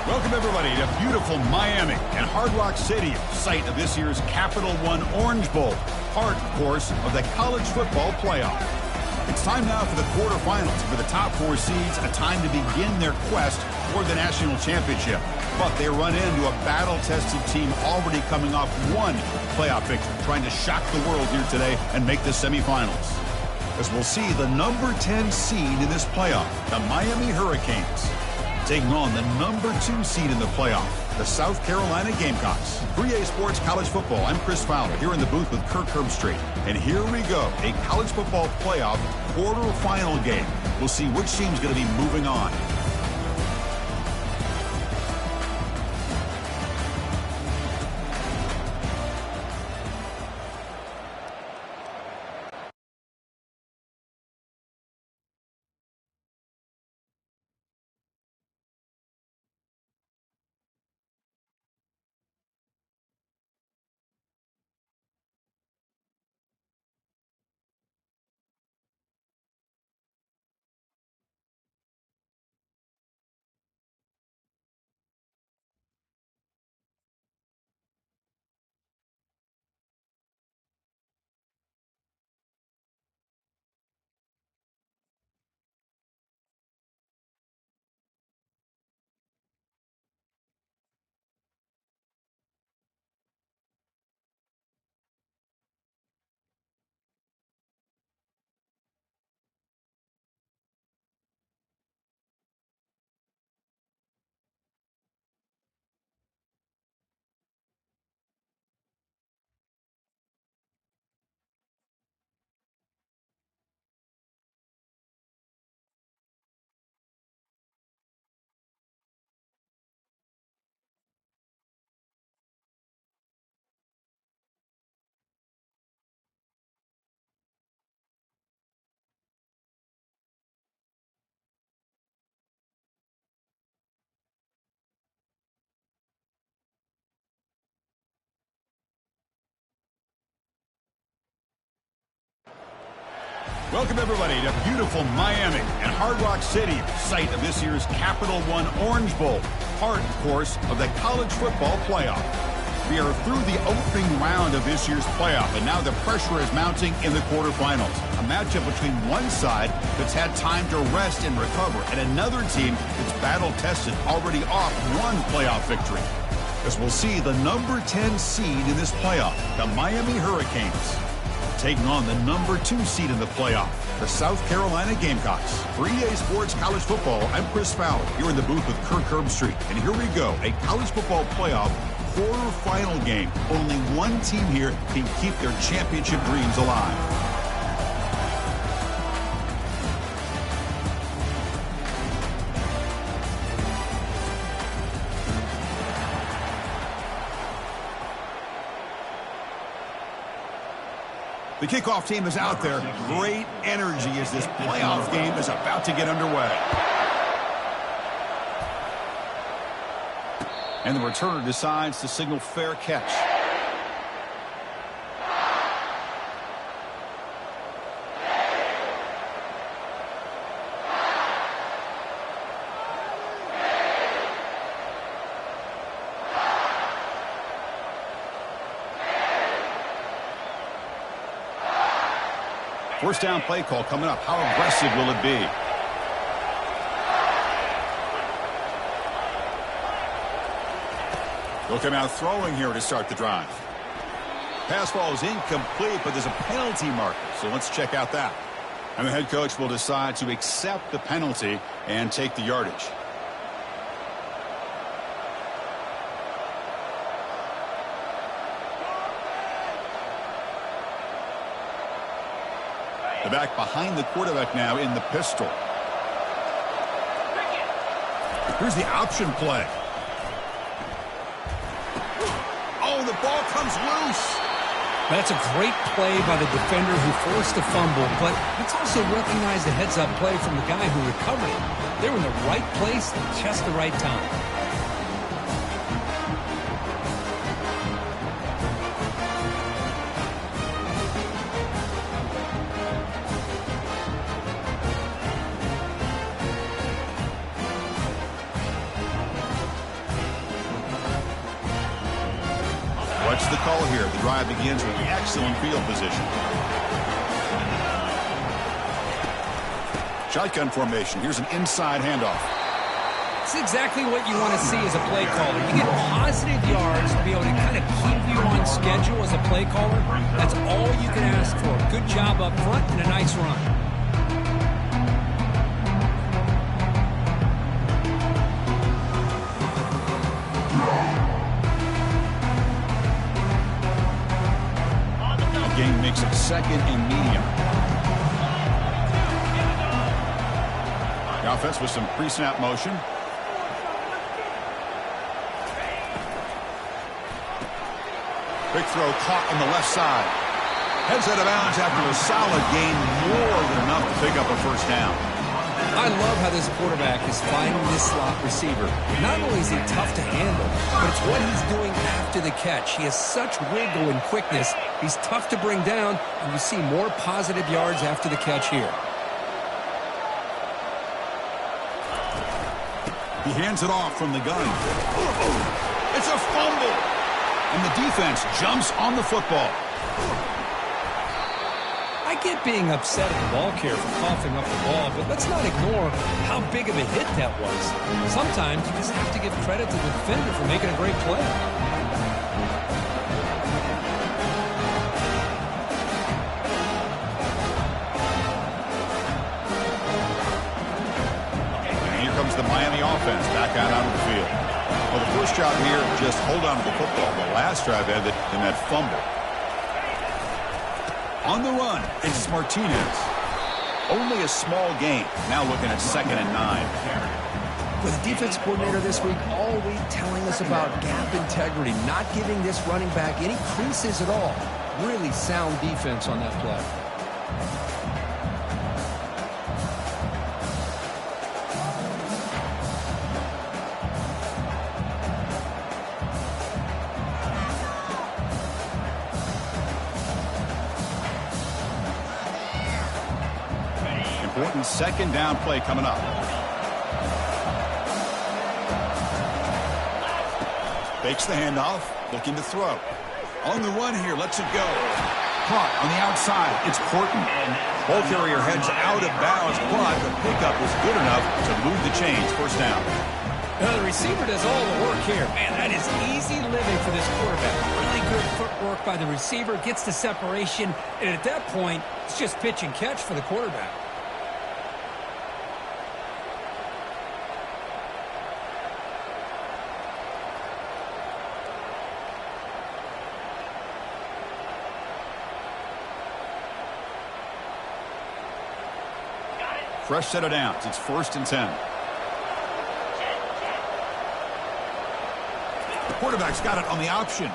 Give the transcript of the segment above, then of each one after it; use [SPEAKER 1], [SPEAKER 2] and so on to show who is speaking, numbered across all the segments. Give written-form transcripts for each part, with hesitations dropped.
[SPEAKER 1] Welcome, everybody, to beautiful Miami and Hard Rock Stadium, site of this year's Capital One Orange Bowl, part, of course, of the college football playoff. It's time now for the quarterfinals. For the top four seeds, a time to begin their quest for the national championship. But they run into a battle-tested team already coming off one playoff victory, trying to shock the world here today and make the semifinals. As we'll see the number 10 seed in this playoff, the Miami Hurricanes, taking on the number 2 seed in the playoff, the South Carolina Gamecocks. 3A Sports College Football, I'm Chris Fowler, here in the booth with Kirk Herbstreit. And here we go, a college football playoff quarterfinal game. We'll see which team's going to be moving on. Welcome, everybody, to beautiful Miami and Hard Rock Stadium, site of this year's Capital One Orange Bowl, part, of course, of the college football playoff. We are through the opening round of this year's playoff, and now the pressure is mounting in the quarterfinals. A matchup between one side that's had time to rest and recover, and another team that's battle-tested, already off one playoff victory. As we'll see the number 10 seed in this playoff, the Miami Hurricanes, taking on the number 2 seed in the playoff, the South Carolina Gamecocks. 3A Sports College Football, I'm Chris Fowler, here in the booth with Kirk Herbstreit. And here we go, a college football playoff quarterfinal game. Only one team here can keep their championship dreams alive. The kickoff team is out there. Great energy as this playoff game is about to get underway. And the returner decides to signal fair catch. First down play call coming up. How aggressive will it be? They'll come out throwing here to start the drive. Pass ball is incomplete, but there's a penalty marker, so let's check out that. And the head coach will decide to accept the penalty and take the yardage. The back behind the quarterback now in the pistol. Here's the option play. Oh, the ball comes loose.
[SPEAKER 2] That's a great play by the defender who forced the fumble, but let's also recognize the heads-up play from the guy who recovered it. They were in the right place at just the right time.
[SPEAKER 1] call here. The drive begins with excellent field position. Shotgun formation. Here's an inside handoff.
[SPEAKER 2] It's exactly what you want to see as a play caller. You get positive yards to be able to kind of keep you on schedule as a play caller. That's all you can ask for. Good job up front and a nice run.
[SPEAKER 1] Game makes it second and medium. The offense with some pre-snap motion. Big throw caught on the left side. Heads out of bounds after a solid gain, more than enough to pick up a first down.
[SPEAKER 2] I love how this quarterback is finding this slot receiver. Not only is he tough to handle, but it's what he's doing after the catch. He has such wiggle and quickness. He's tough to bring down, and you see more positive yards after the catch here.
[SPEAKER 1] He hands it off from the gun. It's a fumble. And the defense jumps on the football.
[SPEAKER 2] I get being upset at the ball carrier for coughing up the ball, but let's not ignore how big of a hit that was. Sometimes you just have to give credit to the defender for making a great play.
[SPEAKER 1] And here comes the Miami offense back out onto the field. Well, the first job here, just hold on to the football. The last drive ended in that fumble. On the run, it's Martinez. Only a small gain. Now looking at 2nd and 9.
[SPEAKER 2] With the defense coordinator this week all week telling us about gap integrity, not giving this running back any creases at all. Really sound defense on that play.
[SPEAKER 1] Important second down play coming up. Fakes the handoff, looking to throw. On the run here, lets it go. Caught on the outside, it's Horton. Ball carrier heads out of bounds, but the pickup was good enough to move the chains. First down.
[SPEAKER 2] Now the receiver does all the work here. Man, that is easy living for this quarterback. Really good footwork by the receiver, gets the separation, and at that point, it's just pitch and catch for the quarterback.
[SPEAKER 1] Fresh set of downs. It's 1st and 10. The quarterback's got it on the option.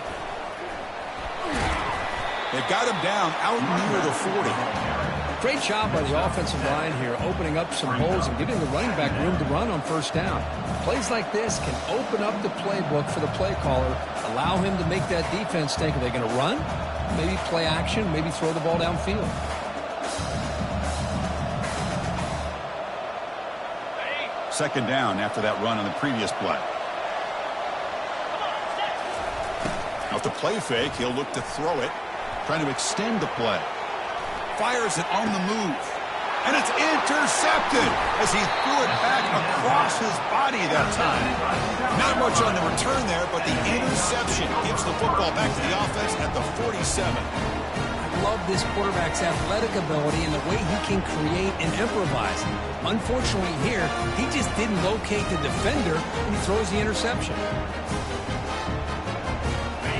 [SPEAKER 1] They've got him down out near the 40.
[SPEAKER 2] Great job by the offensive line here, opening up some holes and giving the running back room to run on first down. Plays like this can open up the playbook for the play caller, allow him to make that defense think, are they going to run? Maybe play action, maybe throw the ball downfield.
[SPEAKER 1] Second down after that run on the previous play. Now with the play fake, he'll look to throw it, trying to extend the play. Fires it on the move. And it's intercepted as he threw it back across his body that time. Not much on the return there, but the interception gives the football back to the offense at the 47.
[SPEAKER 2] Love this quarterback's athletic ability and the way he can create and improvise. Unfortunately here, he just didn't locate the defender and he throws the interception.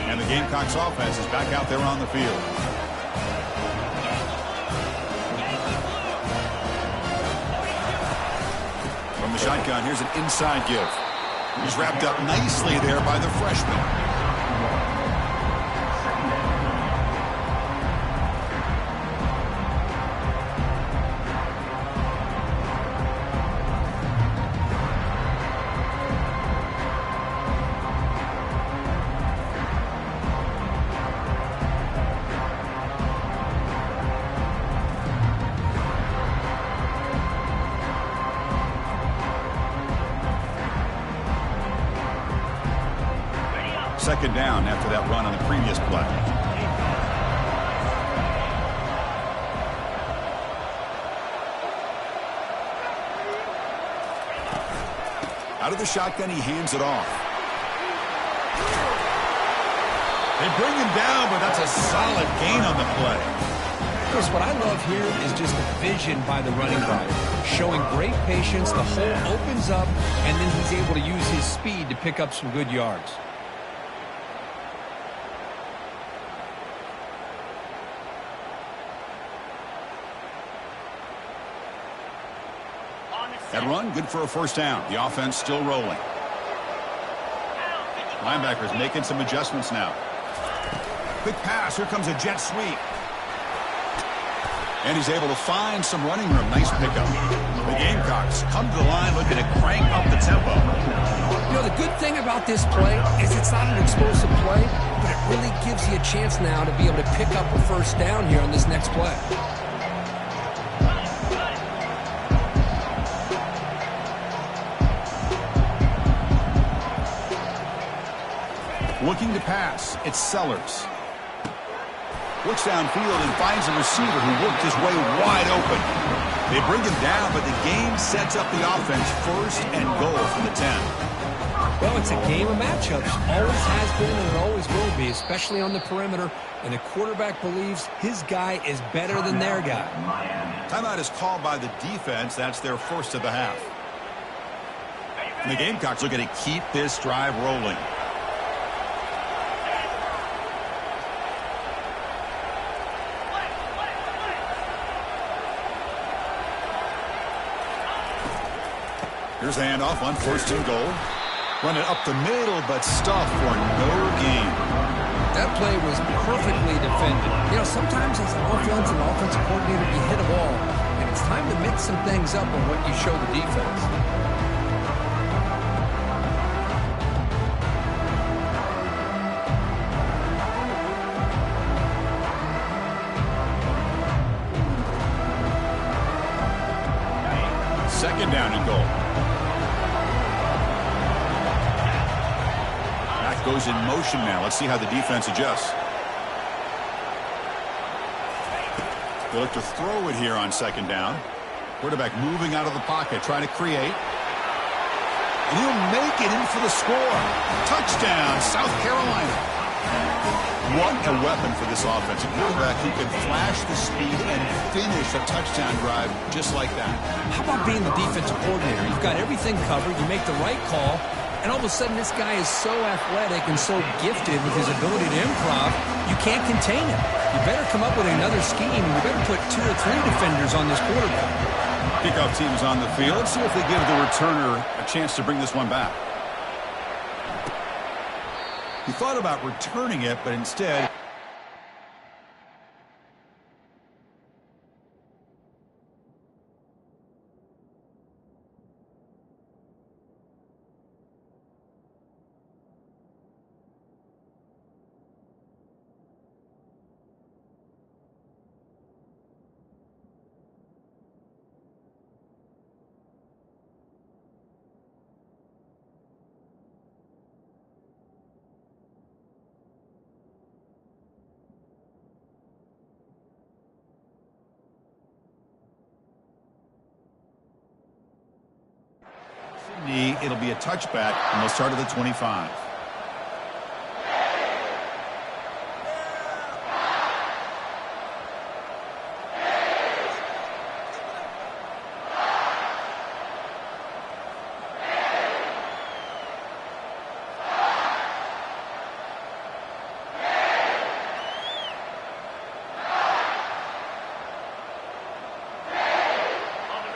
[SPEAKER 1] And the Gamecocks offense is back out there on the field. From the shotgun, here's an inside give. He's wrapped up nicely there by the freshman. Second down after that run on the previous play. Out of the shotgun, he hands it off. They bring him down, but that's a solid gain on the play.
[SPEAKER 2] Chris, what I love here is just the vision by the running back. Showing great patience, the hole opens up, and then he's able to use his speed to pick up some good yards.
[SPEAKER 1] That run, good for a first down. The offense still rolling. Linebackers making some adjustments now. Quick pass. Here comes a jet sweep. And he's able to find some running room. Nice pickup. The Gamecocks come to the line looking to crank up the tempo.
[SPEAKER 2] You know, the good thing about this play is it's not an explosive play, but it really gives you a chance now to be able to pick up a first down here on this next play.
[SPEAKER 1] Looking to pass. It's Sellers. Looks downfield and finds a receiver who worked his way wide open. They bring him down, but the game sets up the offense first and goal from the 10.
[SPEAKER 2] Well, it's a game of matchups. Always has been and it always will be, especially on the perimeter. And the quarterback believes his guy is better than their guy.
[SPEAKER 1] Timeout is called by the defense. That's their first of the half. And the Gamecocks looking to keep this drive rolling. Here's the handoff on first and goal. Run it up the middle, but stuffed for no gain.
[SPEAKER 2] That play was perfectly defended. You know, sometimes as an offense and offensive coordinator, you hit a ball, and it's time to mix some things up on what you show the defense.
[SPEAKER 1] Second down and goal. Goes in motion now. Let's see how the defense adjusts. They look to throw it here on second down. Quarterback moving out of the pocket, trying to create. And he'll make it in for the score. Touchdown, South Carolina. What a weapon for this offense. A quarterback who can flash the speed and finish a touchdown drive just like that.
[SPEAKER 2] How about being the defensive coordinator? You've got everything covered. You make the right call. And all of a sudden, this guy is so athletic and so gifted with his ability to improv, you can't contain him. You better come up with another scheme. You better put 2 or 3 defenders on this quarterback.
[SPEAKER 1] Kickoff team's on the field. Let's see if they give the returner a chance to bring this one back. He thought about returning it, but instead... It'll be a touchback, and they'll start at the 25.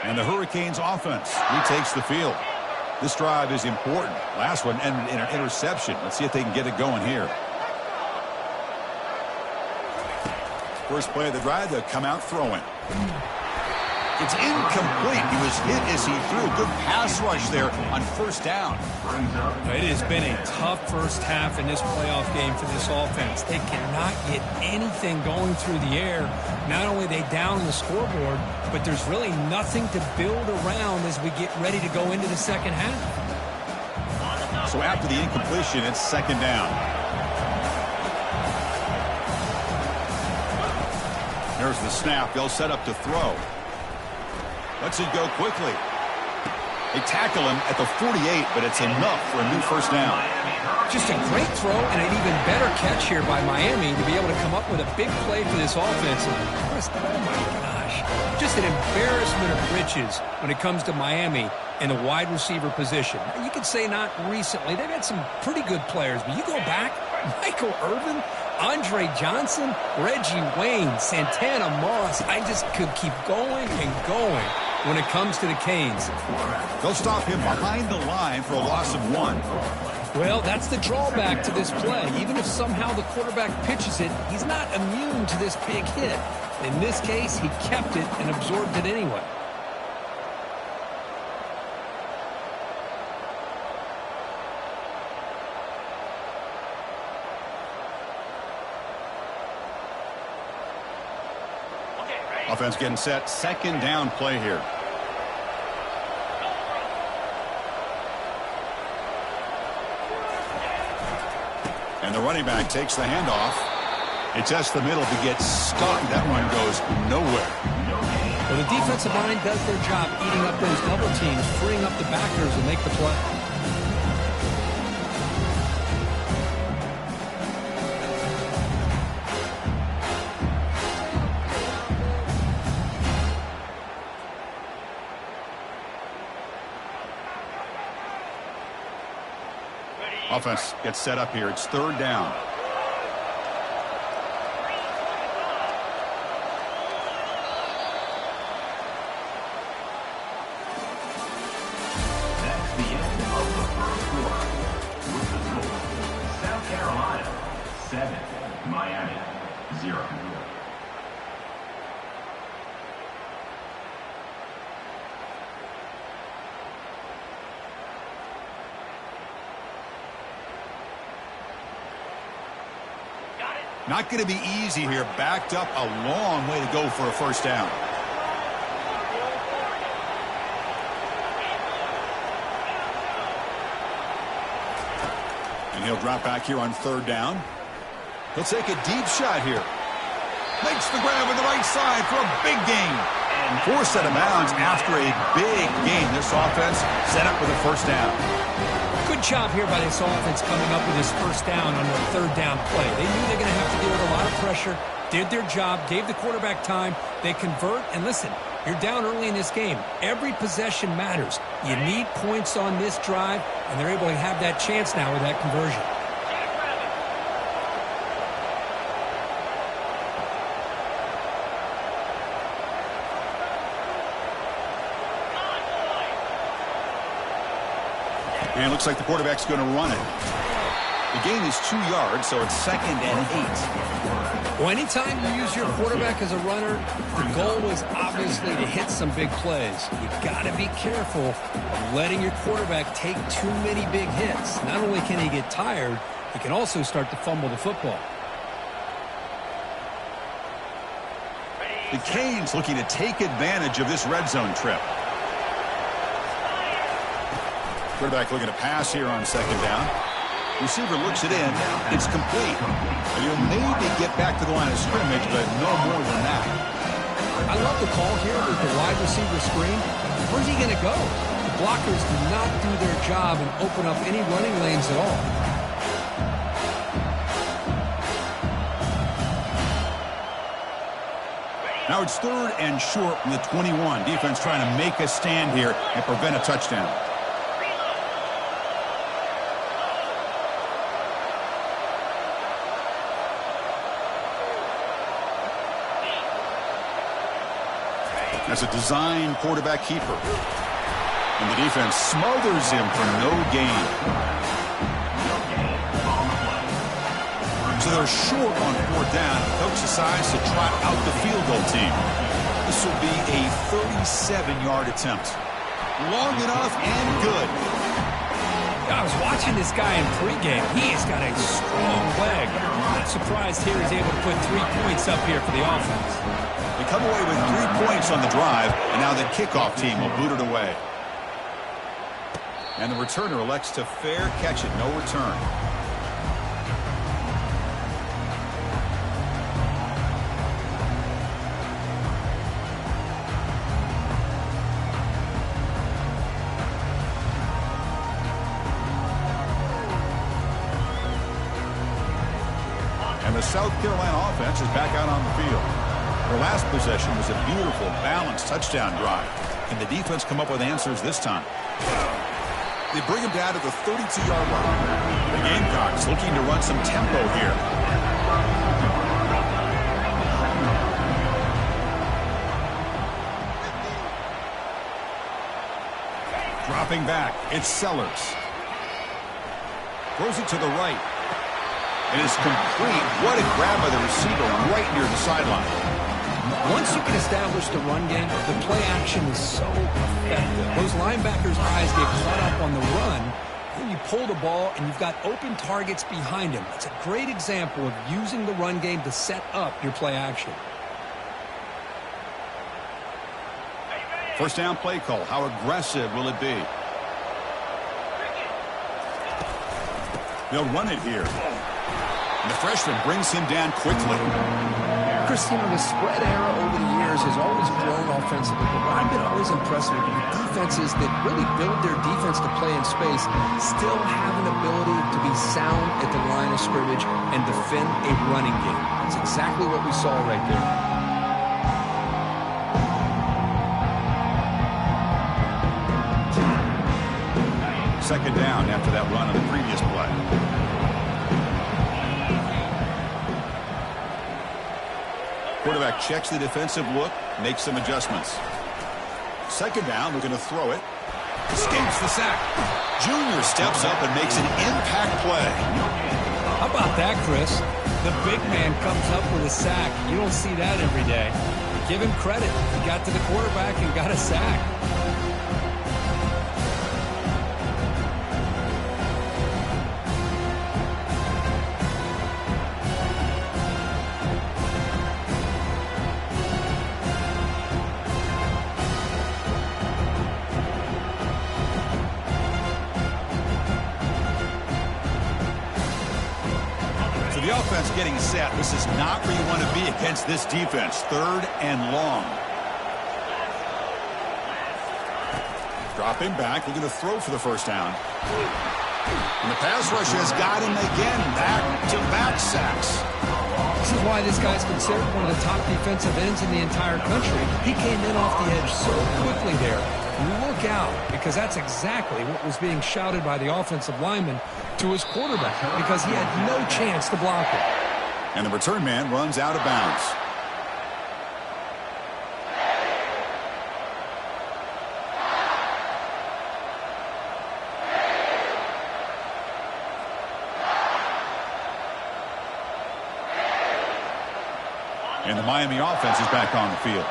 [SPEAKER 1] And the Hurricanes offense retakes the field. This drive is important. Last one ended in an interception. Let's see if they can get it going here. First play of the drive, they'll come out throwing. It's incomplete. He was hit as he threw. Good pass rush there on first down.
[SPEAKER 2] It has been a tough first half in this playoff game for this offense. They cannot get anything going through the air. Not only are they down the scoreboard, but there's really nothing to build around as we get ready to go into the second half.
[SPEAKER 1] So after the incompletion, it's second down. There's the snap. They'll set up to throw. Lets it go quickly. They tackle him at the 48, but it's enough for a new first down.
[SPEAKER 2] Just a great throw and an even better catch here by Miami to be able to come up with a big play for this offense. Oh, my gosh. Just an embarrassment of riches when it comes to Miami in the wide receiver position. You could say not recently. They've had some pretty good players, but you go back, Michael Irvin, Andre Johnson, Reggie Wayne, Santana Moss. I just could keep going and going when it comes to the Canes.
[SPEAKER 1] They'll stop him behind the line for a loss of 1.
[SPEAKER 2] Well, that's the drawback to this play. Even if somehow the quarterback pitches it, he's not immune to this big hit. In this case, he kept it and absorbed it anyway.
[SPEAKER 1] Offense getting set. Second down play here. And the running back takes the handoff. It tests the middle to get stuck. That run goes nowhere.
[SPEAKER 2] Well, the defensive line does their job eating up those double teams, freeing up the backers to make the play.
[SPEAKER 1] Offense gets set up here. It's third down.
[SPEAKER 3] That's the end of the first quarter. With the score, South Carolina 7, Miami 0.
[SPEAKER 1] Not going to be easy here. Backed up a long way to go for a first down. And he'll drop back here on third down. He'll take a deep shot here. Makes the grab on the right side for a big gain. And forced out of bounds after a big gain. This offense set up with a first down.
[SPEAKER 2] Good job here by this offense coming up with this first down on their third down play. They knew they're going to have to deal with a lot of pressure, did their job, gave the quarterback time. They convert, and listen, you're down early in this game. Every possession matters. You need points on this drive, and they're able to have that chance now with that conversion.
[SPEAKER 1] And it looks like the quarterback's going to run it. The gain is 2 yards, so it's 2nd and 8.
[SPEAKER 2] Well, anytime you use your quarterback as a runner, the goal was obviously to hit some big plays. You got to be careful of letting your quarterback take too many big hits. Not only can he get tired, he can also start to fumble the football.
[SPEAKER 1] The Canes looking to take advantage of this red zone trip. Quarterback looking to pass here on second down. Receiver looks it in. It's complete. And he'll maybe get back to the line of scrimmage, but no more than that.
[SPEAKER 2] I love the call here with the wide receiver screen. Where's he going to go? The blockers do not do their job and open up any running lanes at all.
[SPEAKER 1] Now it's third and short from the 21. Defense trying to make a stand here and prevent a touchdown. That's a design quarterback keeper. And the defense smothers him for no gain. So they're short on fourth down. Coach decides to trot out the field goal team. This will be a 37-yard attempt. Long enough and good.
[SPEAKER 2] I was watching this guy in pregame. He has got a strong leg. I'm not surprised here he's able to put 3 points up here for the offense.
[SPEAKER 1] They come away with 3 points on the drive, and now the kickoff team will boot it away. And the returner elects to fair catch it, no return. the South Carolina offense is back out on the field. Their last possession was a beautiful, balanced touchdown drive. Can the defense come up with answers this time? They bring him down to the 32-yard line. The Gamecocks looking to run some tempo here. Dropping back, it's Sellers. Throws it to the right. It is complete. What a grab by the receiver right near the sideline.
[SPEAKER 2] Once you can establish the run game, the play action is so effective. Those linebackers' eyes get caught up on the run. Then you pull the ball, and you've got open targets behind him. It's a great example of using the run game to set up your play action.
[SPEAKER 1] First down play call. How aggressive will it be? They'll run it here. And the freshman brings him down quickly.
[SPEAKER 2] Chris, you know, the spread era over the years has always grown offensively, but what I've been always impressed with defenses that really build their defense to play in space still have an ability to be sound at the line of scrimmage and defend a running game. That's exactly what we saw right there.
[SPEAKER 1] Second down after that run on the previous play. Quarterback checks the defensive look, makes some adjustments. Second down, looking to throw it. Escapes the sack. Junior steps up and makes an impact play.
[SPEAKER 2] How about that, Chris? The big man comes up with a sack. You don't see that every day. Give him credit. He got to the quarterback and got a sack.
[SPEAKER 1] The offense getting set. This is not where you want to be against this defense. Third and long. Dropping back, looking to throw for the first down. And the pass rush has got him again. Back-to-back sacks.
[SPEAKER 2] This is why this guy's considered one of the top defensive ends in the entire country. He came in off the edge so quickly there. Look out, because that's exactly what was being shouted by the offensive lineman to his quarterback, because he had no chance to block it.
[SPEAKER 1] And the return man runs out of bounds. And the Miami offense is back on the field.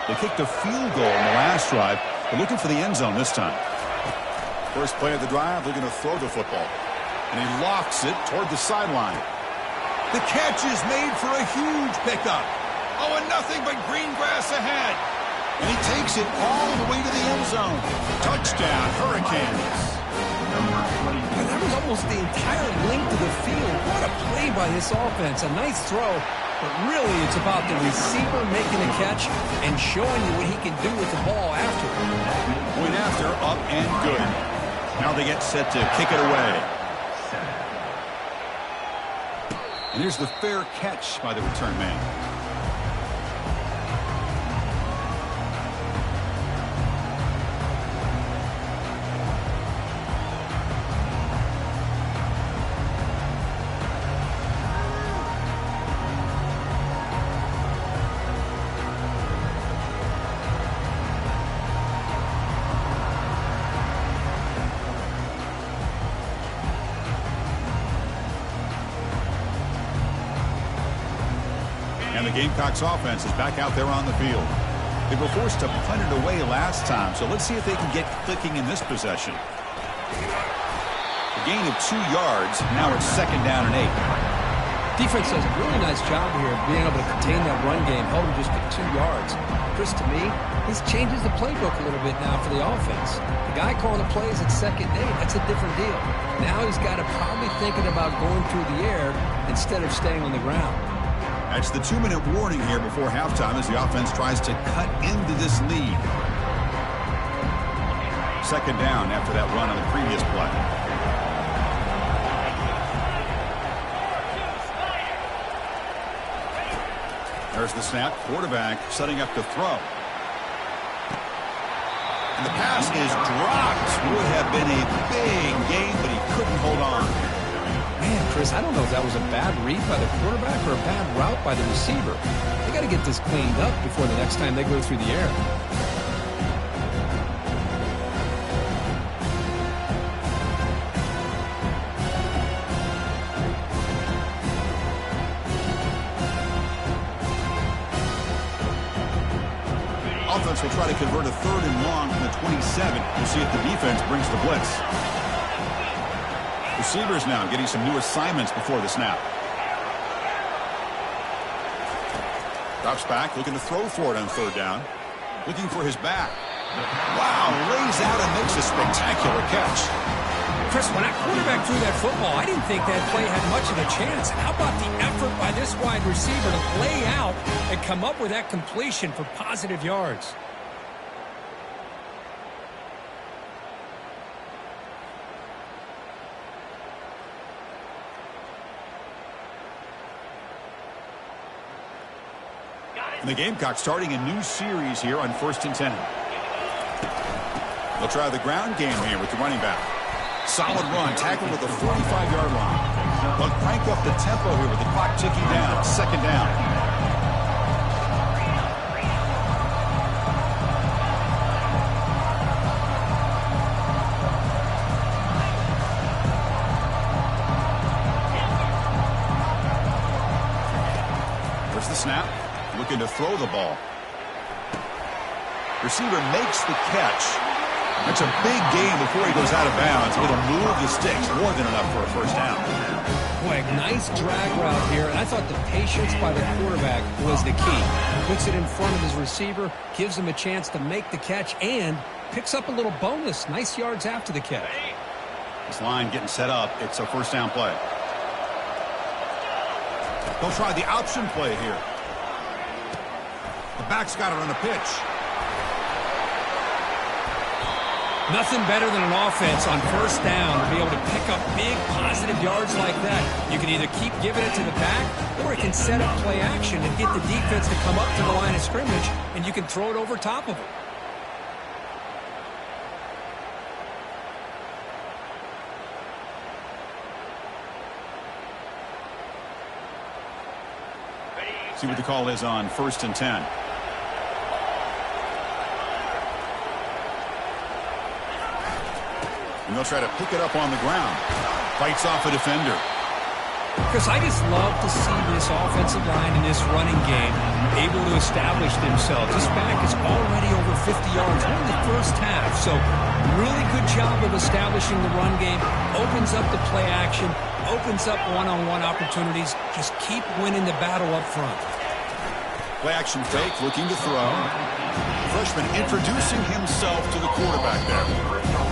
[SPEAKER 1] They kicked a field goal in the last drive. They're looking for the end zone this time. First play of the drive, looking to throw the football. And he lofts it toward the sideline. The catch is made for a huge pickup. Oh, and nothing but green grass ahead. And he takes it all the way to the end zone. Touchdown, Hurricanes.
[SPEAKER 2] And that was almost the entire length of the field. What a play by this offense. A nice throw. But really, it's about the receiver making a catch and showing you what he can do with the ball after.
[SPEAKER 1] Point after, up and good. Now they get set to kick it away. And here's the fair catch by the return man. And the Gamecocks offense is back out there on the field. They were forced to punt it away last time, so let's see if they can get clicking in this possession. A gain of 2 yards. Now it's second down and 8.
[SPEAKER 2] Defense does a really nice job here of being able to contain that run game, held him just to 2 yards. Chris, to me, this changes the playbook a little bit now for the offense. The guy calling the plays at second and 8, that's a different deal. Now he's got to probably thinking about going through the air instead of staying on the ground.
[SPEAKER 1] That's the 2-minute warning here before halftime as the offense tries to cut into this lead. Second down after that run on the previous play. There's the snap. Quarterback setting up to throw. And the pass is dropped. Would have been a big game, but he couldn't hold on.
[SPEAKER 2] Man, Chris, I don't know if that was a bad read by the quarterback or a bad route by the receiver. They got to get this cleaned up before the next time they go through the air.
[SPEAKER 1] Offense will try to convert a 3rd and long from the 27. We'll see if the defense brings the blitz. Receivers now getting some new assignments before the snap. Drops back, looking to throw for it on 3rd down. Looking for his back. Wow, lays out and makes a spectacular catch.
[SPEAKER 2] Chris, when that quarterback threw that football, I didn't think that play had much of a chance. How about the effort by this wide receiver to lay out and come up with that completion for positive yards?
[SPEAKER 1] And the Gamecocks starting a new series here on 1st and 10. They'll try the ground game here with the running back. Solid run, tackled at the 45-yard line. They'll crank up the tempo here with the clock ticking down. 2nd down. There's the snap. Looking to throw the ball. Receiver makes the catch. That's a big gain before he goes out of bounds. It'll move the sticks more than enough for a 1st down.
[SPEAKER 2] Boy, nice drag route here, and I thought the patience by the quarterback was the key. Puts it in front of his receiver, gives him a chance to make the catch, and picks up a little bonus. Nice yards after the catch.
[SPEAKER 1] This line getting set up. It's a 1st down play. They'll try the option play here. The back's got it on the pitch.
[SPEAKER 2] Nothing better than an offense on 1st down to be able to pick up big positive yards like that. You can either keep giving it to the back, or it can set up play action and get the defense to come up to the line of scrimmage, and you can throw it over top of them.
[SPEAKER 1] See what the call is on 1st and 10. And they'll try to pick it up on the ground. Fights off a defender.
[SPEAKER 2] Chris, I just love to see this offensive line in this running game able to establish themselves. This back is already over 50 yards in the 1st half. So really good job of establishing the run game. Opens up the play action. Opens up one-on-one opportunities. Just keep winning the battle up front.
[SPEAKER 1] Play action fake, looking to throw. Freshman introducing himself to the quarterback there.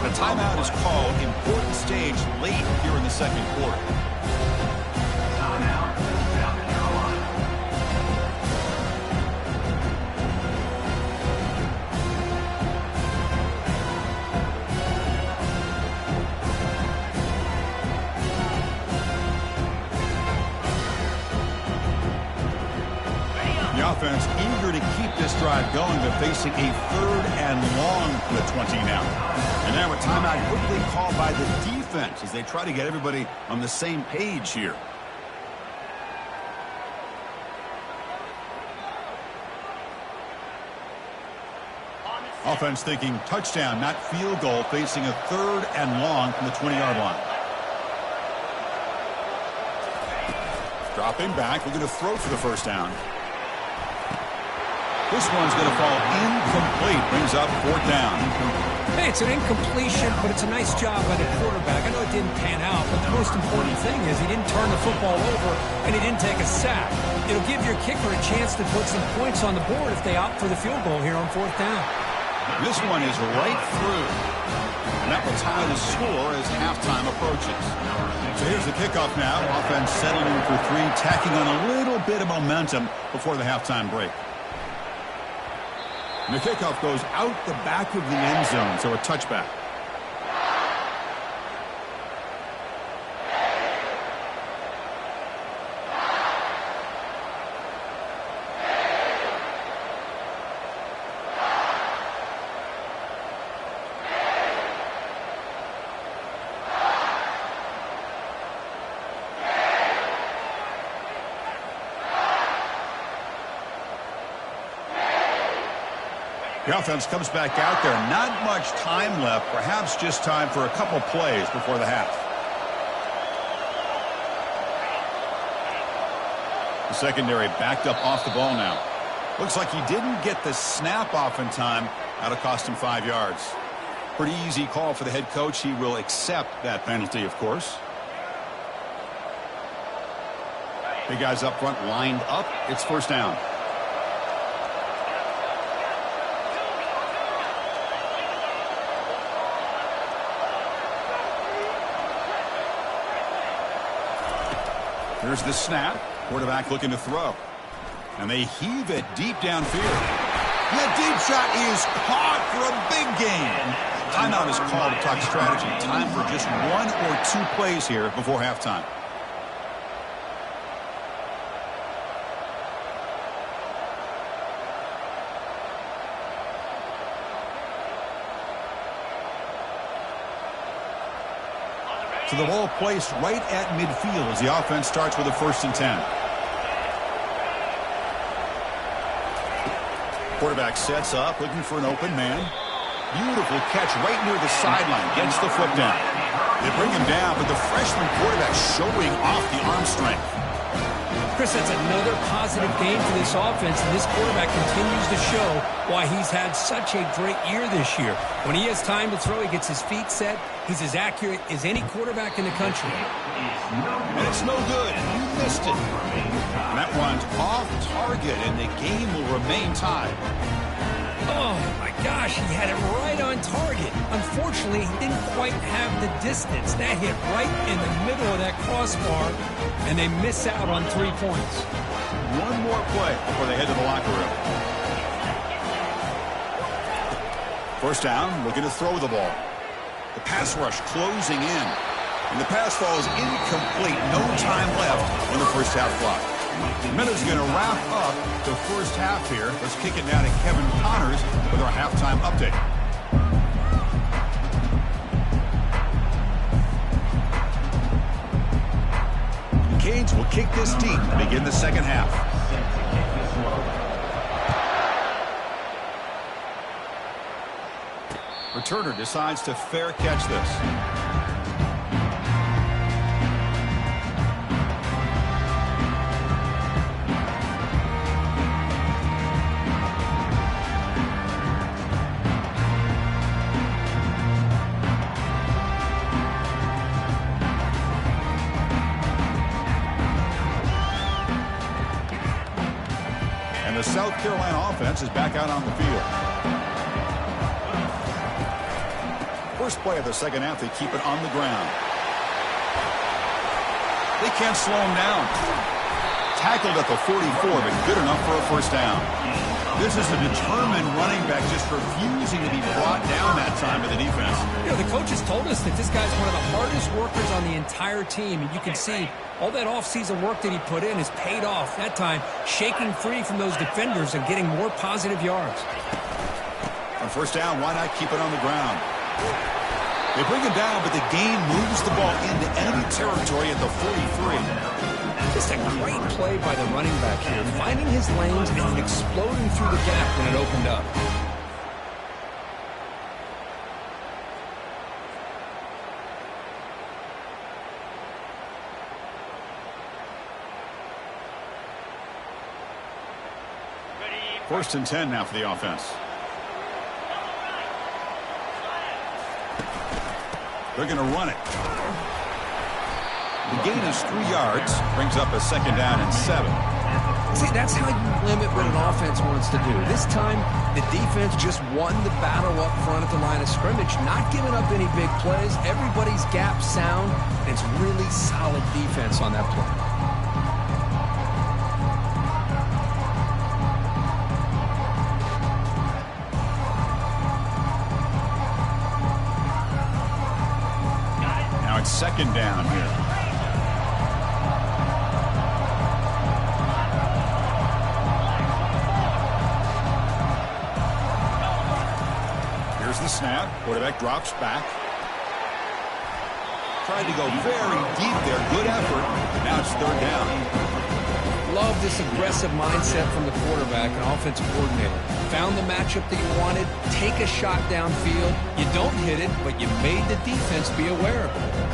[SPEAKER 1] The timeout is called. Important stage late here in the 2nd quarter.
[SPEAKER 3] Timeout, South Carolina.
[SPEAKER 1] The offense eager to keep this drive going, but facing a 3rd and long from the 20 now. And now a timeout quickly called by the defense as they try to get everybody on the same page here. Offense thinking touchdown, not field goal, facing a 3rd and long from the 20-yard line. Dropping back, we're going to throw for the 1st down. This one's going to fall incomplete. Brings up 4th down.
[SPEAKER 2] Hey, it's an incompletion, but it's a nice job by the quarterback. I know it didn't pan out, but the most important thing is he didn't turn the football over and he didn't take a sack. It'll give your kicker a chance to put some points on the board if they opt for the field goal here on 4th down.
[SPEAKER 1] This one is right through. And that will tie the score as halftime approaches. So here's the kickoff now. Offense settling for 3, tacking on a little bit of momentum before the halftime break. And the kickoff goes out the back of the end zone, so a touchback. The offense comes back out there. Not much time left. Perhaps just time for a couple plays before the half. The secondary backed up off the ball now. Looks like he didn't get the snap off in time. That'll cost him 5 yards. Pretty easy call for the head coach. He will accept that penalty, of course. Big guys up front lined up. It's first down. Here's the snap. Quarterback looking to throw. And they heave it deep downfield. That deep shot is caught for a big gain. Timeout is called to talk strategy. Time for just 1 or 2 plays here before halftime. So the ball placed right at midfield as the offense starts with a 1st and 10. Quarterback sets up, looking for an open man. Beautiful catch right near the sideline. Gets the foot down. They bring him down, but the freshman quarterback showing off the arm strength.
[SPEAKER 2] Chris, that's another positive game for this offense, and this quarterback continues to show why he's had such a great year this year. When he has time to throw, he gets his feet set. He's as accurate as any quarterback in the country.
[SPEAKER 1] And it's no good. You missed it. And that one's off target, and the game will remain tied.
[SPEAKER 2] Oh, my gosh, he had it right on target. Unfortunately, he didn't quite have the distance. That hit right in the middle of that crossbar, and they miss out on 3 points.
[SPEAKER 1] One more play before they head to the locker room. First down, looking to throw the ball. The pass rush closing in. And the pass falls incomplete. No time left on the first half clock. Minutes going to wrap up the first half here. Let's kick it down to Kevin Connors with our halftime update. The Canes will kick this deep to begin the second half. Returner decides to fair catch this. The South Carolina offense is back out on the field. First play of the second half, they keep it on the ground. They can't slow him down. Tackled at the 44, but good enough for a first down. This is a determined running back just refusing to be brought down that time by the defense.
[SPEAKER 2] You know, the coaches told us that this guy's one of the hardest workers on the entire team, and you can see all that offseason work that he put in has paid off. That time, shaking free from those defenders and getting more positive yards.
[SPEAKER 1] On first down, why not keep it on the ground? They bring him down, but the gain moves the ball into enemy territory at the 43.
[SPEAKER 2] Just a great play by the running back here, finding his lanes and then exploding through the gap when it opened up.
[SPEAKER 1] First and 10 now for the offense. They're going to run it. The gain is 3 yards, brings up a second down and 7.
[SPEAKER 2] See, that's how you limit what an offense wants to do. This time, the defense just won the battle up front at the line of scrimmage, not giving up any big plays. Everybody's gap sound, and it's really solid defense on that play.
[SPEAKER 1] Second down here. Here's the snap. Quarterback drops back. Tried to go very deep there. Good effort. Now it's third down.
[SPEAKER 2] love this aggressive mindset from the quarterback and offensive coordinator. Found the matchup that you wanted, take a shot downfield. You don't hit it, but you made the defense be aware of it.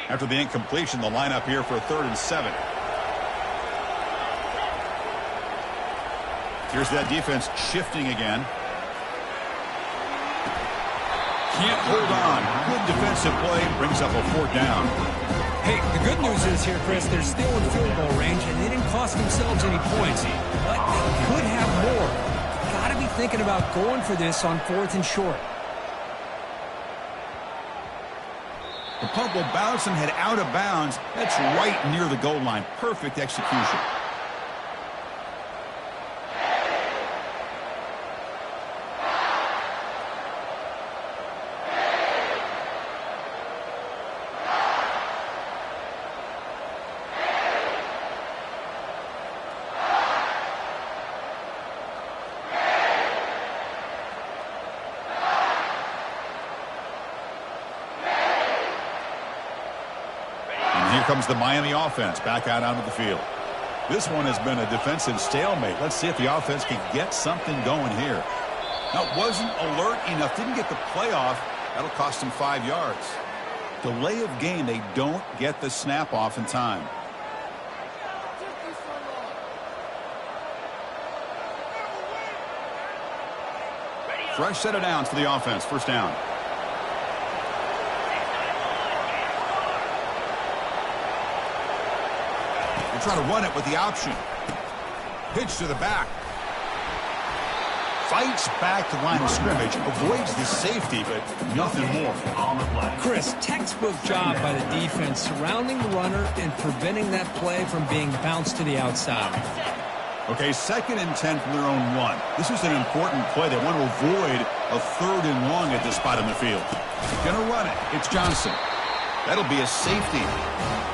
[SPEAKER 1] After the incompletion, the lineup here for a 3rd and 7. Here's that defense shifting again. Can't hold on. Good defensive play. Brings up a 4th down.
[SPEAKER 2] Hey, the good news is here, Chris, they're still in field goal range, and they didn't cost themselves any points. But they could have more. Got to be thinking about going for this on 4th and short.
[SPEAKER 1] The punt will bounce and head out of bounds. That's right near the goal line. Perfect execution. Comes the Miami offense back out onto the field. This one has been a defensive stalemate. Let's see if the offense can get something going here. Now, it wasn't alert enough. Didn't get the playoff. That'll cost them 5 yards. Delay of game. They don't get the snap off in time. Fresh set of downs for the offense. 1st down. Try to run it with the option. Pitch to the back. Fights back to line of scrimmage. Avoids the safety, but nothing more.
[SPEAKER 2] Chris, textbook job by the defense surrounding the runner and preventing that play from being bounced to the outside.
[SPEAKER 1] Okay, 2nd and 10 from their own 1. This is an important play. They want to avoid a 3rd and long at this spot in the field. Gonna run it. It's Johnson. That'll be a safety.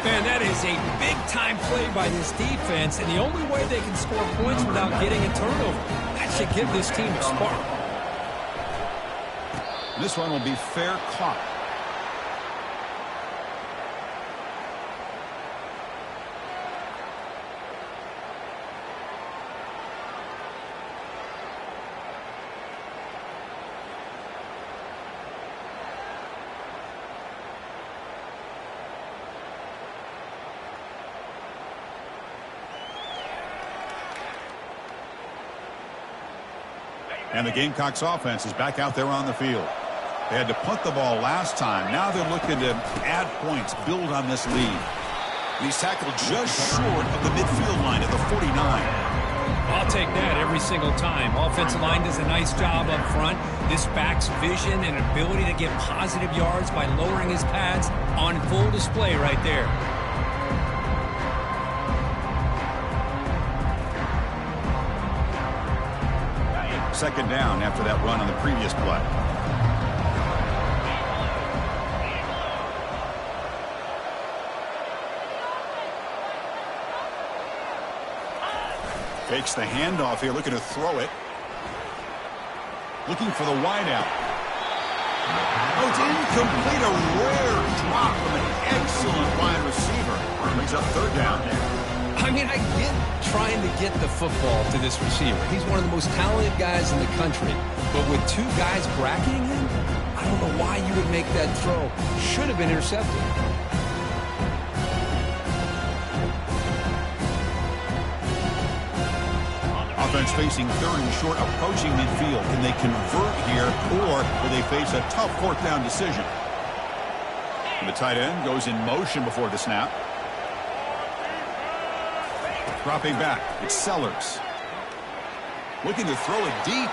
[SPEAKER 2] Man, that is a big-time play by this defense, and the only way they can score points without getting a turnover. That should give this team a spark.
[SPEAKER 1] This one will be fair caught. And the Gamecocks offense is back out there on the field. They had to punt the ball last time. Now they're looking to add points, build on this lead. And he's tackled just short of the midfield line at the 49.
[SPEAKER 2] I'll take that every single time. Offensive line does a nice job up front. This back's vision and ability to get positive yards by lowering his pads on full display right there.
[SPEAKER 1] 2nd down after that run on the previous play. Takes the handoff here, looking to throw it. Looking for the wideout. Oh, it's incomplete. A rare drop from an excellent wide receiver. Brings up 3rd down.
[SPEAKER 2] I mean, I get trying to get the football to this receiver. He's one of the most talented guys in the country. But with 2 guys bracketing him, I don't know why you would make that throw. Should have been intercepted.
[SPEAKER 1] Offense facing 3rd and short, approaching midfield. Can they convert here, or will they face a tough 4th down decision? And the tight end goes in motion before the snap. Dropping back, it's Sellers. Looking to throw it deep.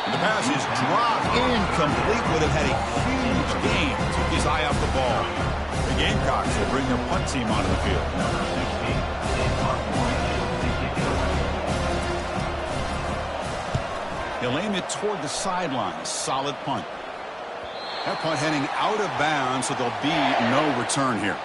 [SPEAKER 1] And the pass is dropped. Incomplete. Would have had a huge gain. Took his eye off the ball. The Gamecocks will bring their punt team onto the field. He'll aim it toward the sideline. A solid punt. That punt heading out of bounds, so there'll be no return here.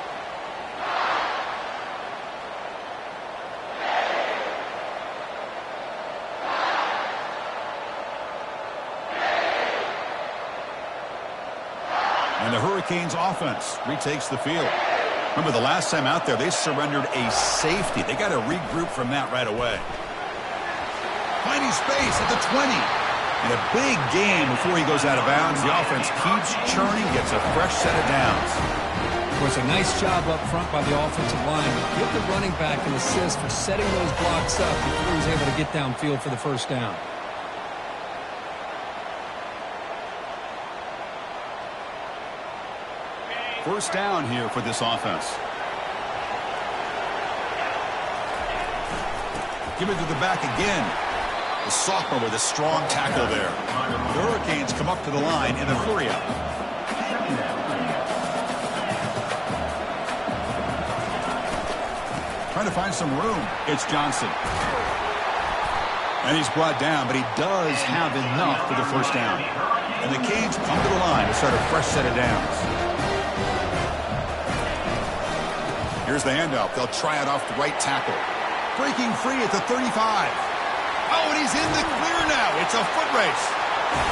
[SPEAKER 1] And the Hurricanes offense retakes the field. Remember, the last time out there, they surrendered a safety. They got to regroup from that right away. Finding space at the 20. And a big game before he goes out of bounds. The offense keeps churning, gets a fresh set of downs.
[SPEAKER 2] Of course, a nice job up front by the offensive line. Give the running back an assist for setting those blocks up before he was able to get downfield for the first down.
[SPEAKER 1] First down here for this offense. Give it to the back again. The sophomore with a strong tackle there. The Hurricanes come up to the line in a hurry up. Trying to find some room. It's Johnson. And he's brought down, but he does have enough for the first down. And the Canes come to the line to start a fresh set of downs. Here's the handoff. They'll try it off the right tackle. Breaking free at the 35. Oh, and he's in the clear now. It's a foot race.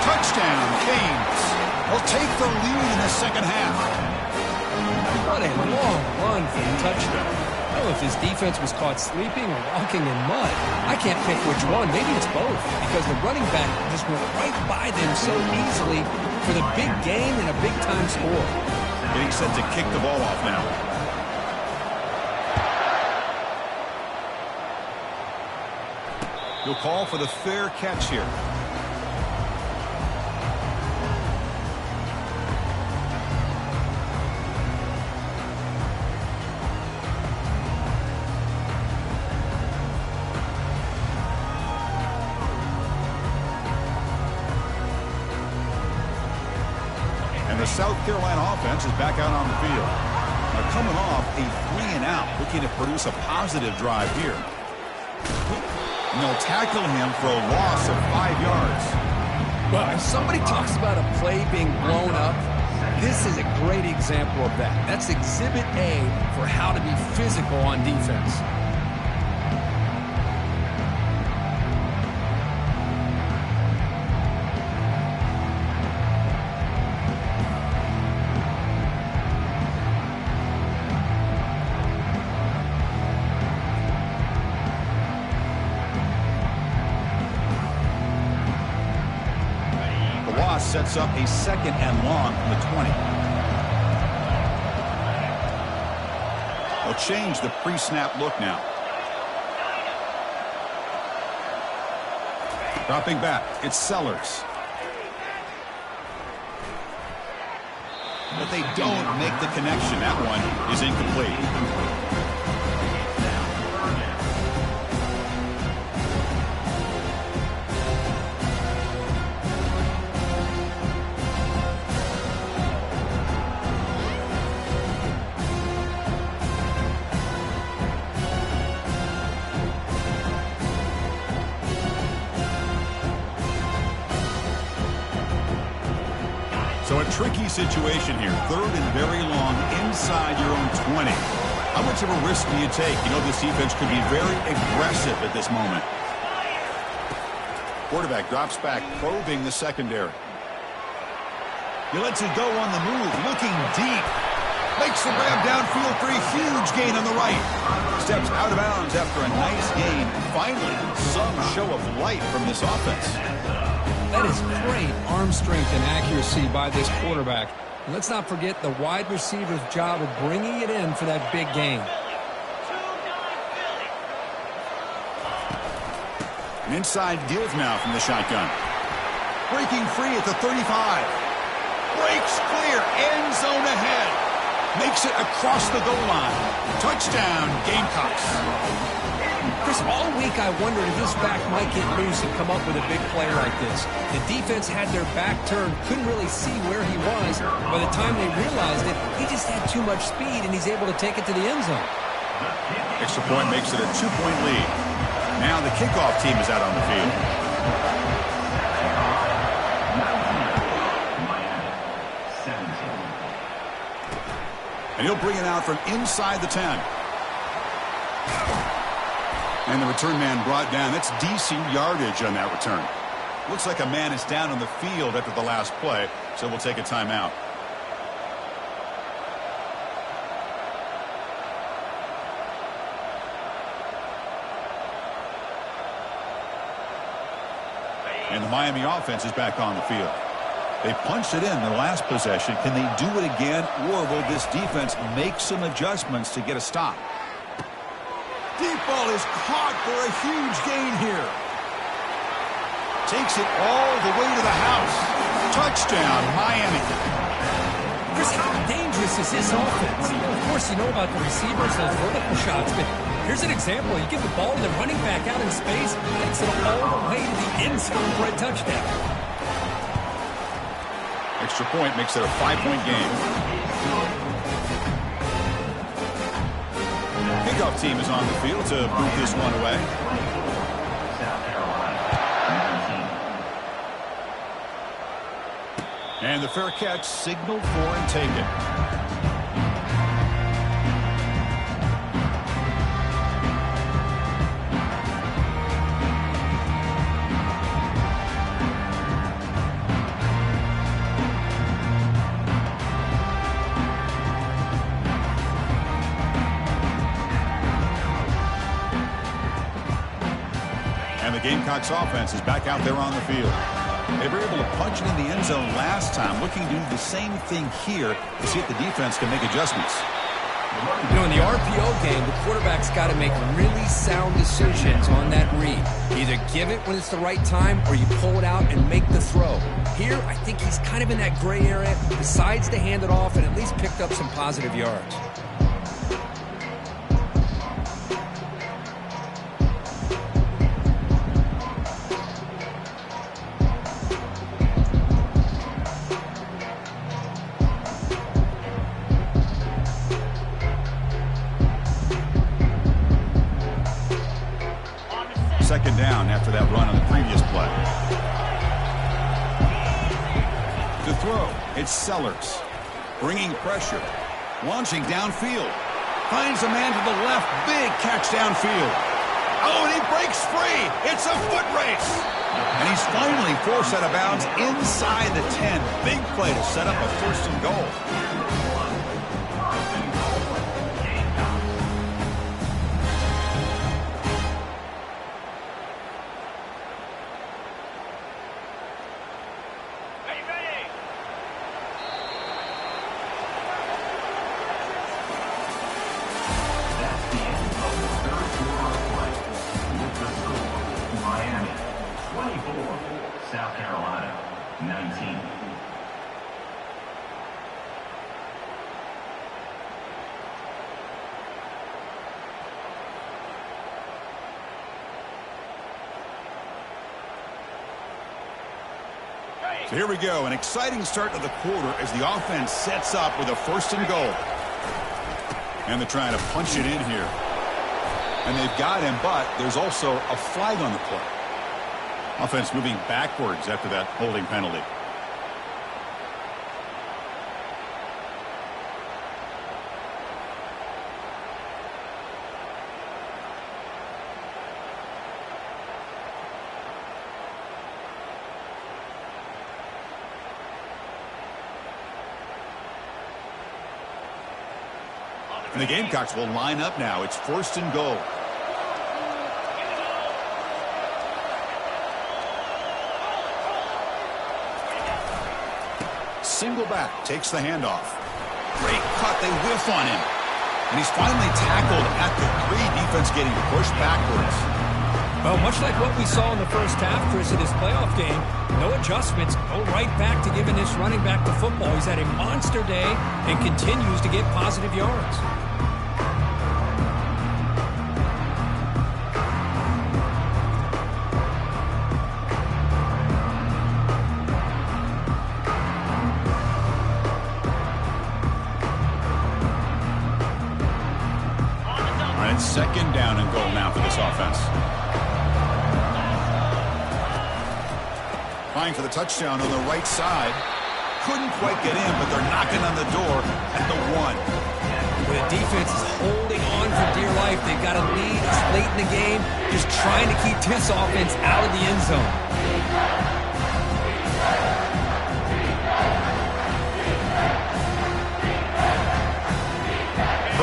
[SPEAKER 1] Touchdown, Canes. They'll take the lead in the second half.
[SPEAKER 2] What a long run for the touchdown. I don't know if his defense was caught sleeping or walking in mud. I can't pick which one. Maybe it's both, because the running back just went right by them so easily for the big gain and a big-time score.
[SPEAKER 1] Getting set to kick the ball off now. He'll call for the fair catch here. And the South Carolina offense is back out on the field. Now coming off a 3-and-out, looking to produce a positive drive here. And they'll tackle him for a loss of 5 yards.
[SPEAKER 2] Well, if somebody talks about a play being blown up, this is a great example of that. That's Exhibit A for how to be physical on defense.
[SPEAKER 1] Sets up a second and long from the 20. They'll change the pre-snap look now. Dropping back, it's Sellers. But they don't make the connection. That one is incomplete. So a tricky situation here. Third and very long inside your own 20. How much of a risk do you take? You know this defense could be very aggressive at this moment. Quarterback drops back, probing the secondary. He lets it go on the move, looking deep. Makes the grab downfield for a huge gain on the right. Steps out of bounds after a nice gain. Finally, some show of light from this offense.
[SPEAKER 2] That is great arm strength and accuracy by this quarterback. And let's not forget the wide receiver's job of bringing it in for that big gain.
[SPEAKER 1] An inside give now from the shotgun. Breaking free at the 35. Breaks clear, end zone ahead. Makes it across the goal line. Touchdown, Gamecocks.
[SPEAKER 2] Chris, all week I wondered if this back might get loose and come up with a big play like this. The defense had their back turned, couldn't really see where he was. By the time they realized it, he just had too much speed, and he's able to take it to the end zone.
[SPEAKER 1] Extra point makes it a 2-point lead. Now the kickoff team is out on the field. And he'll bring it out from inside the 10. And the return man brought down. That's decent yardage on that return. Looks like a man is down on the field after the last play, so we'll take a timeout. And the Miami offense is back on the field. They punched it in the last possession. Can they do it again, or will this defense make some adjustments to get a stop? Deep ball is caught for a huge gain here. Takes it all the way to the house. Touchdown, Miami.
[SPEAKER 2] Chris, how dangerous is this offense? Of course, you know about the receivers, those vertical shots, but here's an example. You give the ball to the running back out in space, takes it all the way to the end zone for a touchdown.
[SPEAKER 1] Extra point makes it a 5-point game. Kickoff team is on the field to boot this one away. And the fair catch signaled for and taken. And the Gamecocks offense is back out there on the field. They were able to punch it in the end zone last time, looking to do the same thing here to see if the defense can make adjustments.
[SPEAKER 2] You know, in the RPO game, the quarterback's got to make really sound decisions on that read. Either give it when it's the right time, or you pull it out and make the throw. Here, I think he's kind of in that gray area, decides to hand it off and at least picked up some positive yards.
[SPEAKER 1] Second down after that run on the previous play. To throw, it's Sellers. Bringing pressure. Launching downfield. Finds a man to the left. Big catch downfield. Oh, and he breaks free. It's a foot race. And he's finally forced out of bounds inside the 10. Big play to set up a first and goal.
[SPEAKER 3] South Carolina, 19.
[SPEAKER 1] So here we go, an exciting start to the quarter as the offense sets up with a first and goal. And they're trying to punch it in here. And they've got him, but there's also a flag on the play. Offense moving backwards after that holding penalty. And the Gamecocks will line up now. It's first and goal. Single back, takes the handoff. Great cut, they whiff on him. And he's finally tackled at the 3, defense getting pushed backwards.
[SPEAKER 2] Well, much like what we saw in the first half, Chris, in this playoff game, no adjustments, go right back to giving this running back the football. He's had a monster day and continues to get positive yards.
[SPEAKER 1] Second down and goal now for this offense. Trying for the touchdown on the right side. Couldn't quite get in, but they're knocking on the door at the 1.
[SPEAKER 2] The defense is holding on for dear life. They've got a lead. It's late in the game. Just trying to keep this offense out of the end zone.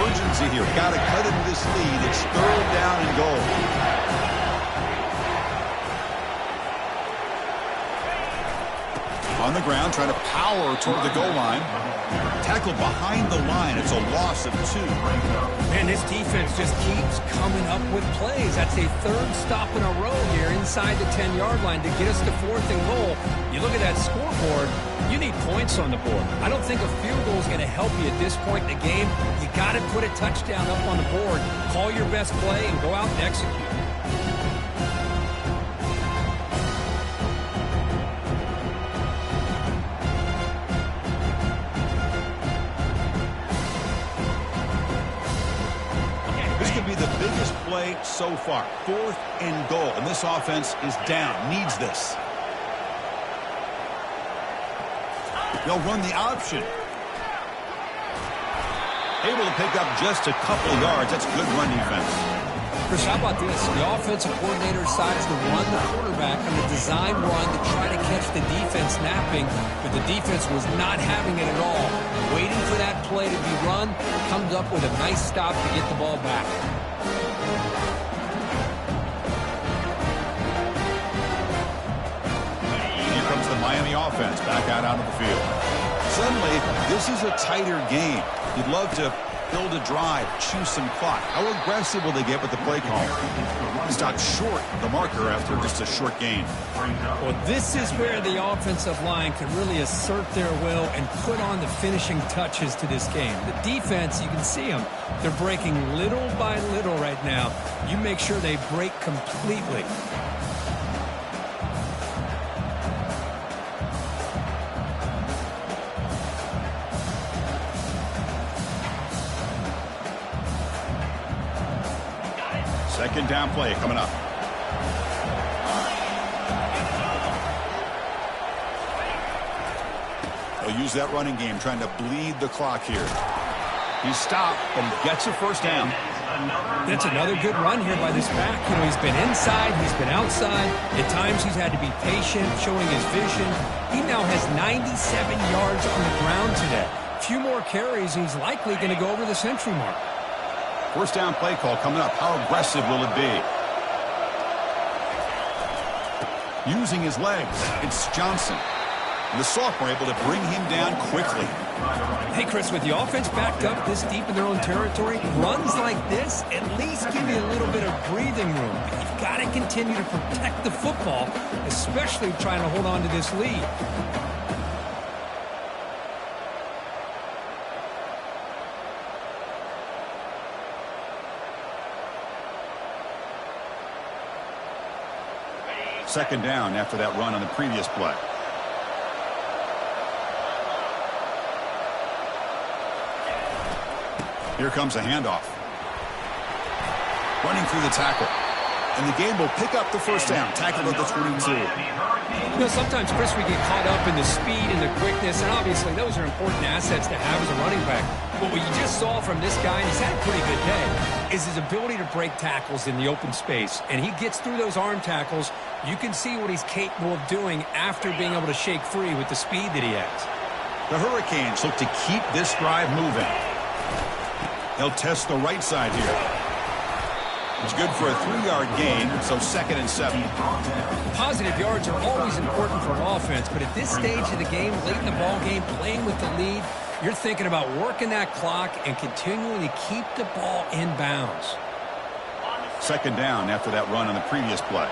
[SPEAKER 1] Urgency here. Got to cut into this lead. It's 3rd down and goal. On the ground, trying to power toward the goal line. Tackle behind the line. It's a loss of 2.
[SPEAKER 2] Man, this defense just keeps coming up with plays. That's a 3rd stop in a row here inside the 10-yard line to get us to 4th and goal. You look at that scoreboard, you need points on the board. I don't think a field goal is going to help you at this point in the game. You got to put a touchdown up on the board, call your best play, and go out and execute.
[SPEAKER 1] Play so far. 4th and goal, and this offense is down. Needs this. They'll run the option. Able to pick up just a couple yards. That's good run defense.
[SPEAKER 2] Chris, how about this? The offensive coordinator decides to run the quarterback on the design run to try to catch the defense napping, but the defense was not having it at all. Waiting for that play to be run, comes up with a nice stop to get the ball back.
[SPEAKER 1] Miami offense back out onto the field. Suddenly, this is a tighter game. You'd love to build a drive, choose some clock. How aggressive will they get with the play call? Stopped short the marker after just a short gain.
[SPEAKER 2] Well, this is where the offensive line can really assert their will and put on the finishing touches to this game. The defense, you can see them. They're breaking little by little right now. You make sure they break completely.
[SPEAKER 1] Second down play coming up. They'll use that running game, trying to bleed the clock here. He's stopped, but he gets a 1st down.
[SPEAKER 2] That's another good run here by this back. You know, he's been inside, he's been outside. At times he's had to be patient, showing his vision. He now has 97 yards on the ground today. A few more carries, he's likely going to go over the century mark.
[SPEAKER 1] 1st down play call coming up. How aggressive will it be? Using his legs, it's Johnson. And the sophomore able to bring him down quickly.
[SPEAKER 2] Hey, Chris, with the offense backed up this deep in their own territory, runs like this at least give you a little bit of breathing room. But you've got to continue to protect the football, especially trying to hold on to this lead.
[SPEAKER 1] Second down after that run on the previous play. Here comes a handoff. Running through the tackle. And the game will pick up the 1st down. Tackled at the 22.
[SPEAKER 2] You know, sometimes, Chris, we get caught up in the speed and the quickness, and obviously those are important assets to have as a running back. But what you just saw from this guy, and he's had a pretty good day, is his ability to break tackles in the open space. And he gets through those arm tackles. You can see what he's capable of doing after being able to shake free with the speed that he has.
[SPEAKER 1] The Hurricanes look to keep this drive moving. They'll test the right side here. It's good for a 3-yard gain, so 2nd and 7.
[SPEAKER 2] Positive yards are always important for an offense, but at this stage of the game, late in the ball game, playing with the lead, you're thinking about working that clock and continuing to keep the ball in bounds.
[SPEAKER 1] 2nd down after that run on the previous play.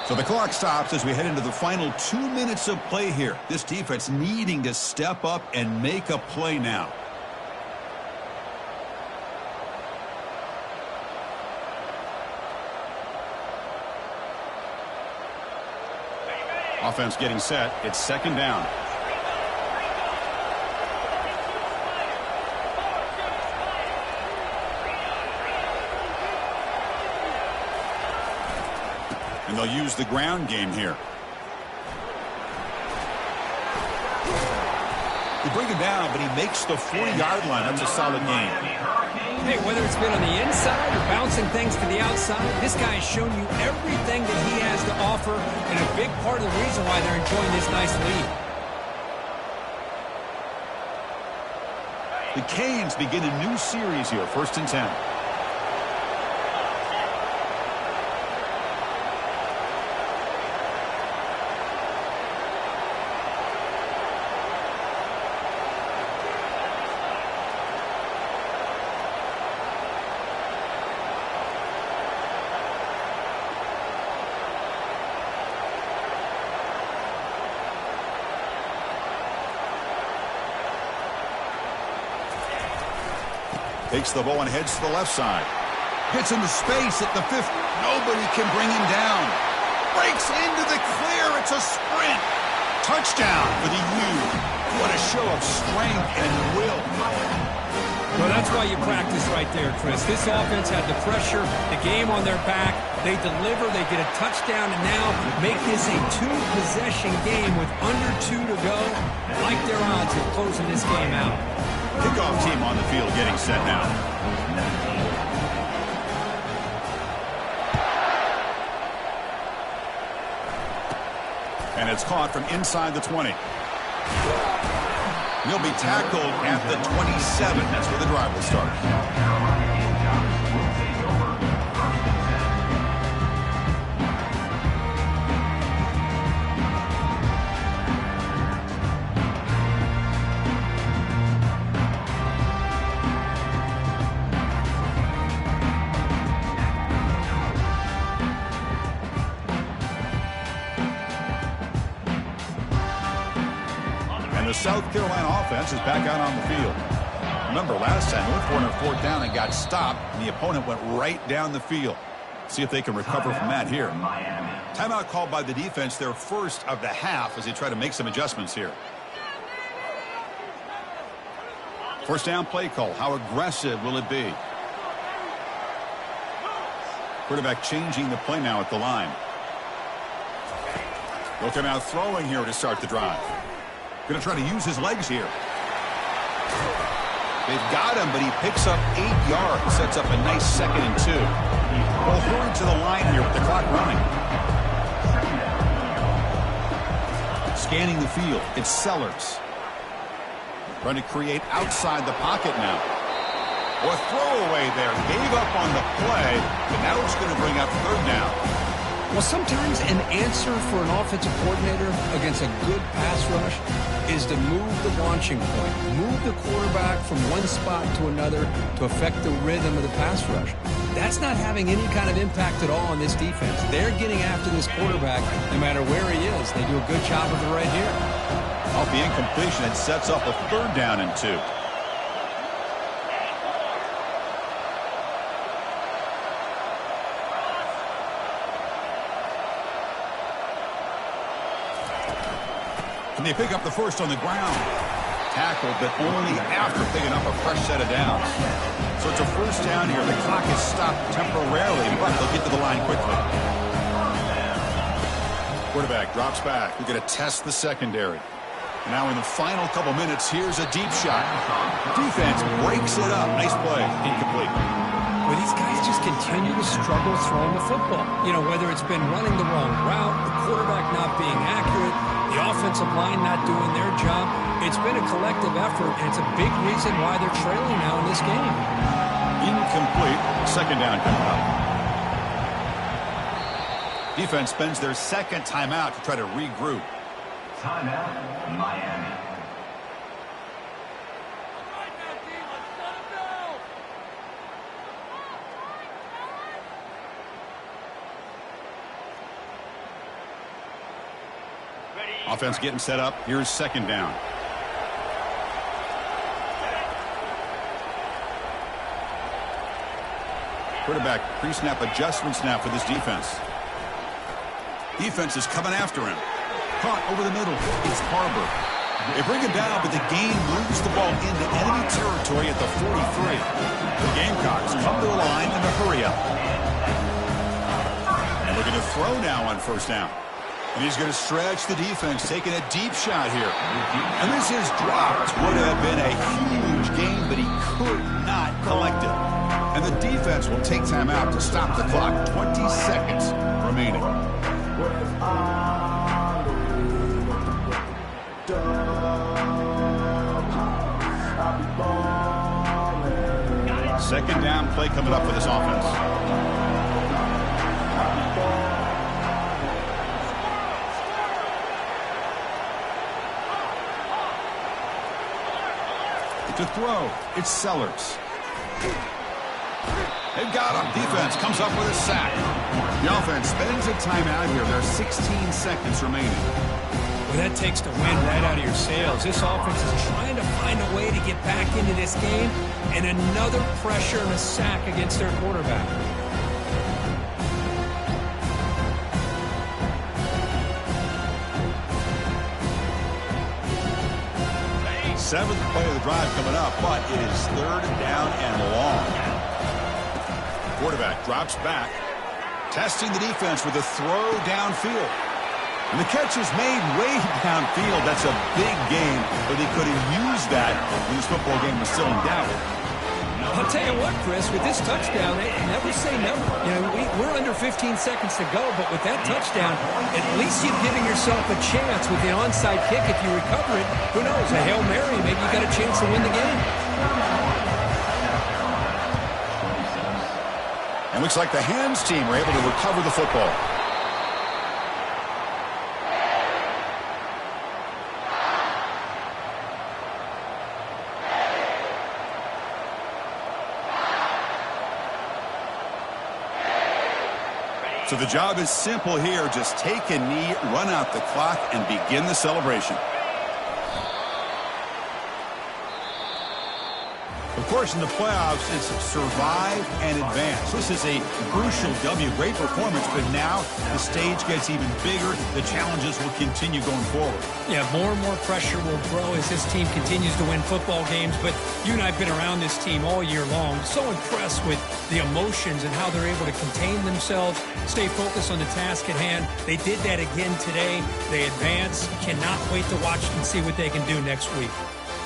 [SPEAKER 1] So the clock stops as we head into the final 2 minutes of play here. This defense needing to step up and make a play now. Offense getting set. It's second down. And they'll use the ground game here. They bring him down, but he makes the 40-yard line. That's a solid game.
[SPEAKER 2] Hey, whether it's been on the inside or bouncing things to the outside, this guy has shown you everything that he has to offer, and a big part of the reason why they're enjoying this nice lead.
[SPEAKER 1] The Canes begin a new series here, 1st and 10. Takes the ball and heads to the left side. Hits into space at the 50. Nobody can bring him down. Breaks into the clear. It's a sprint. Touchdown for the U. What a show of strength and will.
[SPEAKER 2] Well, that's why you practice right there, Chris. This offense had the pressure, the game on their back. They deliver, they get a touchdown, and now make this a 2-possession game with under 2 to go. Like their odds of closing this game out.
[SPEAKER 1] Kickoff team on the field getting set now. And it's caught from inside the 20. He'll be tackled at the 27. That's where the drive will start. The South Carolina offense is back out on the field. Remember last time, they went for it on 4th down and got stopped, and the opponent went right down the field. See if they can recover from that here. Timeout called by the defense, their first of the half, as they try to make some adjustments here. 1st down play call. How aggressive will it be? Quarterback changing the play now at the line. They'll come out throwing here to start the drive. Going to try to use his legs here. They've got him, but he picks up 8 yards. Sets up a nice 2nd and 2. Well, hurry to the line here with the clock running. Scanning the field. It's Sellers. Trying to create outside the pocket now. Or throwaway there. Gave up on the play, but now it's going to bring up 3rd down.
[SPEAKER 2] Well, sometimes an answer for an offensive coordinator against a good pass rush is to move the launching point, move the quarterback from one spot to another to affect the rhythm of the pass rush. That's not having any kind of impact at all on this defense. They're getting after this quarterback no matter where he is. They do a good job of it right here.
[SPEAKER 1] Off the incompletion, it sets up a 3rd down and 2. And they pick up the first on the ground. Tackled, but only after picking up a fresh set of downs. So it's a 1st down here. The clock is stopped temporarily, but they'll get to the line quickly. Quarterback drops back. We're going to test the secondary. Now in the final couple minutes, here's a deep shot. Defense breaks it up. Nice play. Incomplete.
[SPEAKER 2] Well, these guys just continue to struggle throwing the football. You know, whether it's been running the wrong route, the quarterback not being accurate, the offensive line not doing their job. It's been a collective effort, and it's a big reason why they're trailing now in this game.
[SPEAKER 1] Incomplete. 2nd down coming up. Defense spends their 2nd timeout to try to regroup.
[SPEAKER 3] Timeout, Miami.
[SPEAKER 1] Offense getting set up. Here's 2nd down. Quarterback pre-snap adjustments now for this defense. Defense is coming after him. Caught over the middle. It's Harbor. They bring him down, but the game moves the ball into enemy territory at the 43. The Gamecocks come to the line in a hurry up. And looking to throw now on first down. And he's going to stretch the defense, taking a deep shot here. And this is dropped. Would have been a huge game, but he could not collect it. And the defense will take time out to stop the clock. 20 seconds remaining. Second down play coming up for this offense. To throw, it's Sellers. They've got him. Defense comes up with a sack. The offense spends a timeout here. There are 16 seconds remaining.
[SPEAKER 2] Well, that takes the wind right out of your sails. This offense is trying to find a way to get back into this game, and another pressure and a sack against their quarterback.
[SPEAKER 1] Seventh play of the drive coming up, but it is third down and long. Quarterback drops back, testing the defense with a throw downfield. And the catch is made way downfield. That's a big game, but he could have used that when his football game was still in doubt.
[SPEAKER 2] I'll tell you what, Chris, with this touchdown, never say never. You know, we're under 15 seconds to go, but with that touchdown, at least you're giving yourself a chance with the onside kick. If you recover it, who knows, a Hail Mary, maybe you got a chance to win the game.
[SPEAKER 1] And looks like the hands team were able to recover the football. So the job is simple here. Just take a knee, run out the clock, and begin the celebration. Of course, in the playoffs, it's survive and advance. This is a crucial W. Great performance, but now the stage gets even bigger. The challenges will continue going forward.
[SPEAKER 2] Yeah, more and more pressure will grow as this team continues to win football games. But you and I have been around this team all year long. So impressed with the emotions and how they're able to contain themselves, stay focused on the task at hand. They did that again today. They advance. Cannot wait to watch and see what they can do next week.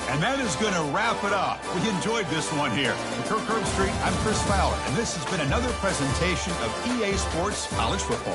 [SPEAKER 1] And that is going to wrap it up. We enjoyed this one here. For Kirk Herbstreit, I'm Chris Fowler, and this has been another presentation of EA Sports College Football.